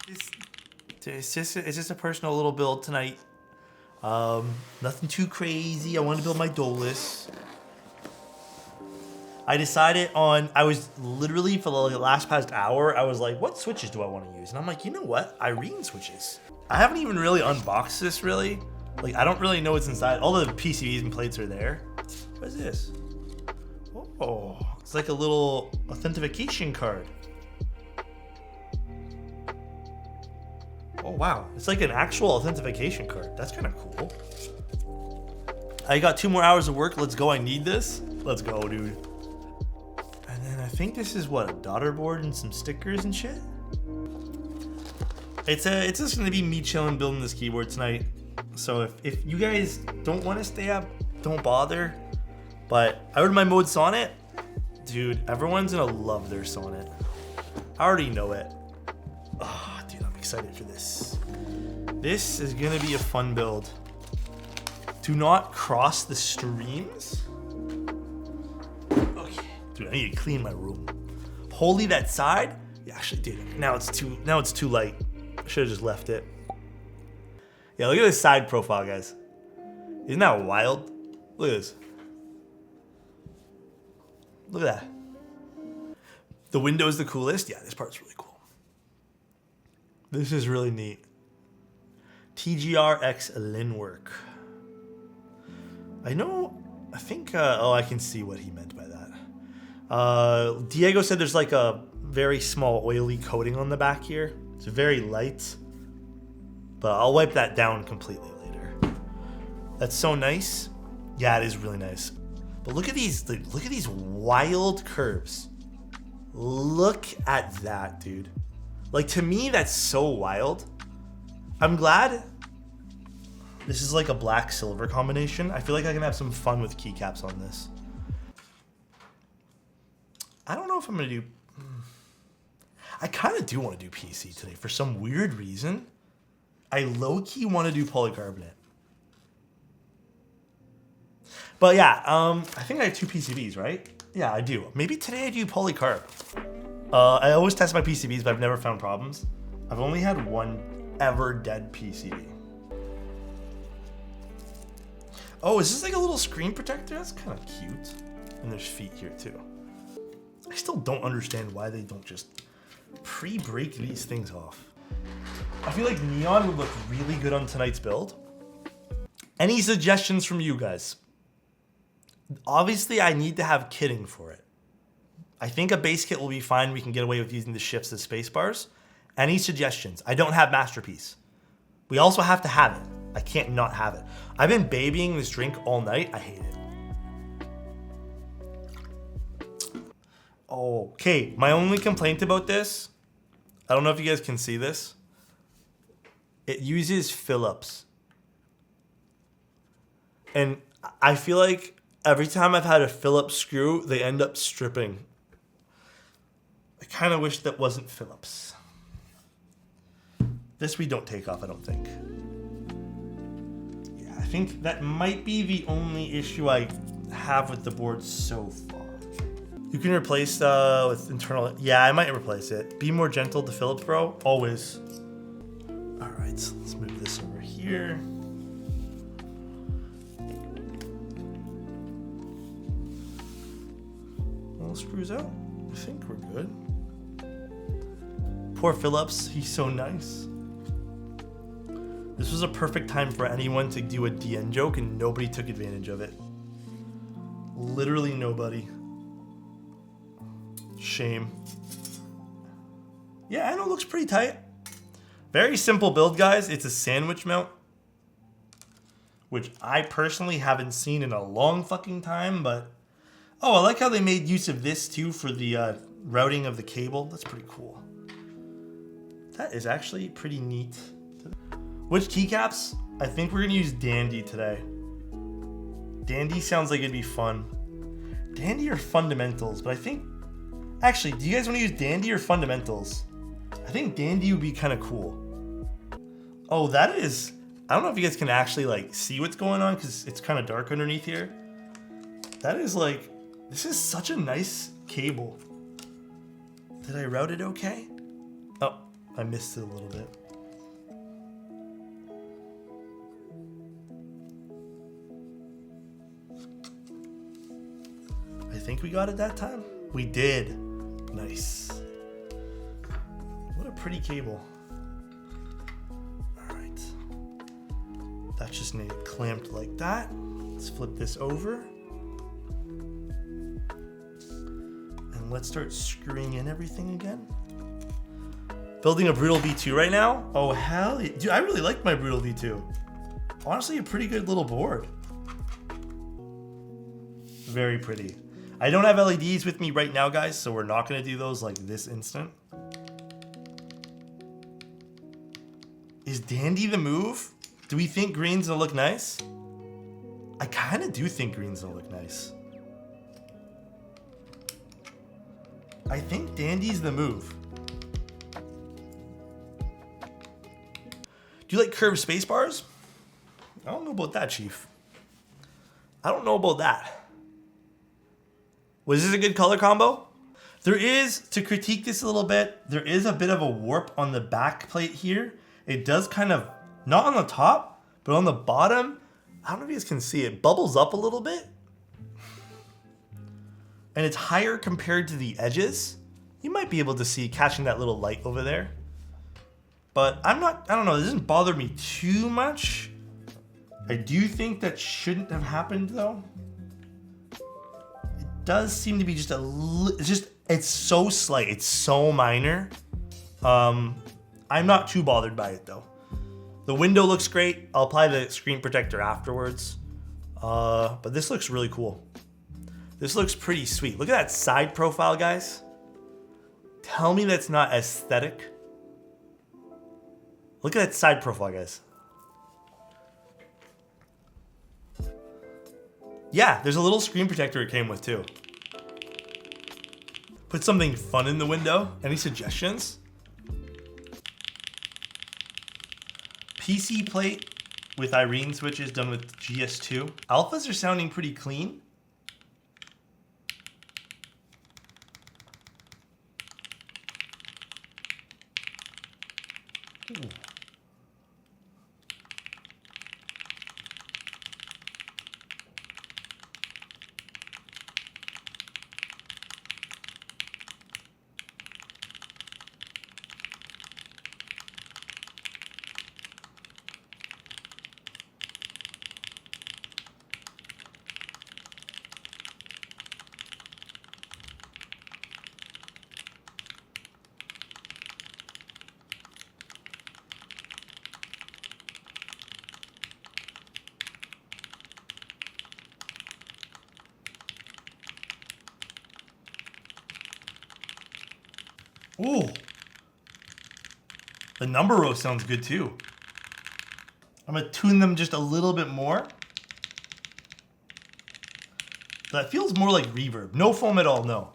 It's just a personal little build tonight. Nothing too crazy. I wanted to build my Dolice. I decided on, I was literally for the last past hour, I was like, what switches do I want to use? And I'm like, you know what? Irene switches. I haven't even really unboxed this really. Like, I don't really know what's inside. All the PCBs and plates are there. What is this? Oh, it's like a little authentication card. Oh wow, it's like an actual authentication card. That's kind of cool. I got 2 more hours of work. Let's go. I need this. Let's go, dude. And then I think this is what, a daughter board and some stickers and shit. It's just gonna be me chilling building this keyboard tonight. So if you guys don't want to stay up, don't bother. But I ordered my mode Sonnet. Dude, everyone's gonna love their Sonnet. I already know it. Oh, dude, I'm excited for this. This is gonna be a fun build. Do not cross the streams. Okay, dude, I need to clean my room. Holy, that side? Yeah, actually, dude, now it's too light. I should have just left it. Yeah, look at this side profile, guys. Isn't that wild? Look at this. Look at that. The window's the coolest. Yeah, this part's really cool. This is really neat. TGRX Linwork. I think, oh, I can see what he meant by that. Diego said there's like a very small oily coating on the back here. It's very light, but I'll wipe that down completely later. That's so nice. Yeah, it is really nice. But look at these wild curves. Look at that, dude. Like, to me, that's so wild. I'm glad this is like a black silver combination. I feel like I can have some fun with keycaps on this. I don't know if I'm gonna do, I kind of do want to do PC today for some weird reason. I low-key want to do polycarbonate. But yeah, I think I have 2 PCBs, right? Yeah, I do. Maybe today I do polycarb. I always test my PCBs, but I've never found problems. I've only had 1 ever dead PCB. Oh, is this like a little screen protector? That's kind of cute. And there's feet here too. I still don't understand why they don't just pre-break these things off. I feel like neon would look really good on tonight's build. Any suggestions from you guys? Obviously, I need to have kitting for it. I think a base kit will be fine. We can get away with using the shifts as space bars. Any suggestions? I don't have Masterpiece. We also have to have it. I can't not have it. I've been babying this drink all night. I hate it. Okay, my only complaint about this, I don't know if you guys can see this. It uses Phillips. And I feel like every time I've had a Phillips screw, they end up stripping. I kind of wish that wasn't Phillips. This we don't take off, I don't think. Yeah, I think that might be the only issue I have with the board so far. You can replace with internal, yeah, I might replace it. Be more gentle to Phillips, bro, always. All right, so let's move this over here. All screws out. I think we're good. Poor Phillips, he's so nice. This was a perfect time for anyone to do a DN joke and nobody took advantage of it. Literally nobody. Shame. Yeah, I know it looks pretty tight. Very simple build, guys. It's a sandwich mount, which I personally haven't seen in a long fucking time, but oh, I like how they made use of this too for the routing of the cable. That's pretty cool. That is actually pretty neat. Which keycaps? I think we're gonna use Dandy today. Dandy sounds like it'd be fun. Dandy or Fundamentals, but I think, actually, do you guys want to use Dandy or Fundamentals? I think Dandy would be kind of cool. Oh, that is, I don't know if you guys can actually like see what's going on because it's kind of dark underneath here. That is like, this is such a nice cable. Did I route it okay? Oh, I missed it a little bit. I think we got it that time. We did. Nice. What a pretty cable. All right. That's just made it clamped like that. Let's flip this over. And let's start screwing in everything again. Building a Brutal V2 right now? Oh, hell yeah. Dude, I really like my Brutal V2. Honestly, a pretty good little board. Very pretty. I don't have LEDs with me right now, guys, so we're not going to do those like this instant. Is Dandy the move? Do we think green's going to look nice? I kind of do think green's going to look nice. I think Dandy's the move. Do you like curved space bars? I don't know about that, Chief. I don't know about that. Was this a good color combo? There is, to critique this a little bit, there is a bit of a warp on the back plate here. It does kind of, not on the top, but on the bottom, I don't know if you guys can see it, bubbles up a little bit. And it's higher compared to the edges. You might be able to see catching that little light over there. But I don't know, it doesn't bother me too much. I do think that shouldn't have happened though. It does seem to be just it's so slight, it's so minor. I'm not too bothered by it though. The window looks great. I'll apply the screen protector afterwards. But this looks really cool. This looks pretty sweet. Look at that side profile, guys. Tell me that's not aesthetic. Look at that side profile, guys. Yeah, there's a little screen protector it came with too. Put something fun in the window. Any suggestions? PC plate with Irene switches done with GS2. Alphas are sounding pretty clean. Ooh. Ooh. The number row sounds good too. I'm gonna tune them just a little bit more. That feels more like reverb. No foam at all, no.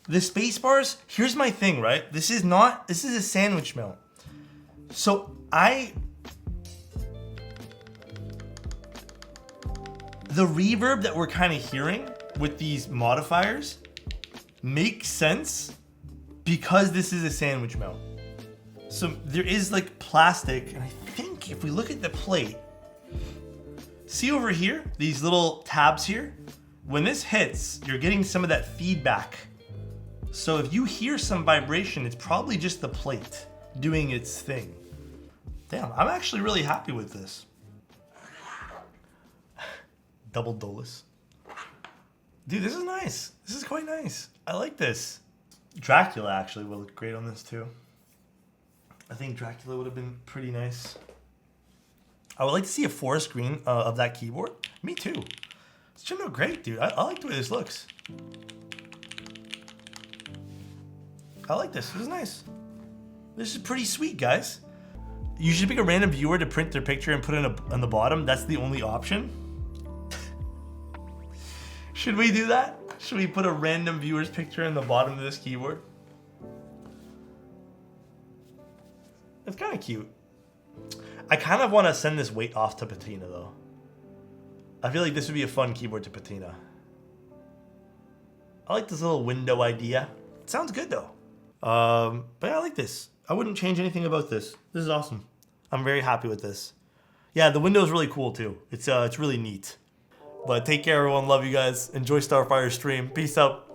The space bars, here's my thing, right? This is a sandwich mount. So the reverb that we're kind of hearing with these modifiers makes sense because this is a sandwich mount. So there is like plastic, and I think if we look at the plate, see over here, these little tabs here, when this hits, you're getting some of that feedback. So if you hear some vibration, it's probably just the plate doing its thing. Damn, I'm actually really happy with this. Double Dolice. Dude, this is nice. This is quite nice. I like this. Dracula actually would look great on this too. I think Dracula would have been pretty nice. I would like to see a forest green of that keyboard. Me too. It's turned out great, dude. I like the way this looks. I like this. This is nice. This is pretty sweet, guys. You should pick a random viewer to print their picture and put it on the bottom. That's the only option. Should we do that? Should we put a random viewer's picture in the bottom of this keyboard? It's kind of cute. I kind of want to send this weight off to patina though. I feel like this would be a fun keyboard to patina. I like this little window idea. It sounds good though. But yeah, I like this. I wouldn't change anything about this. This is awesome. I'm very happy with this. Yeah, the window's really cool too. It's really neat. But take care, everyone. Love you guys. Enjoy Starfire's stream. Peace out.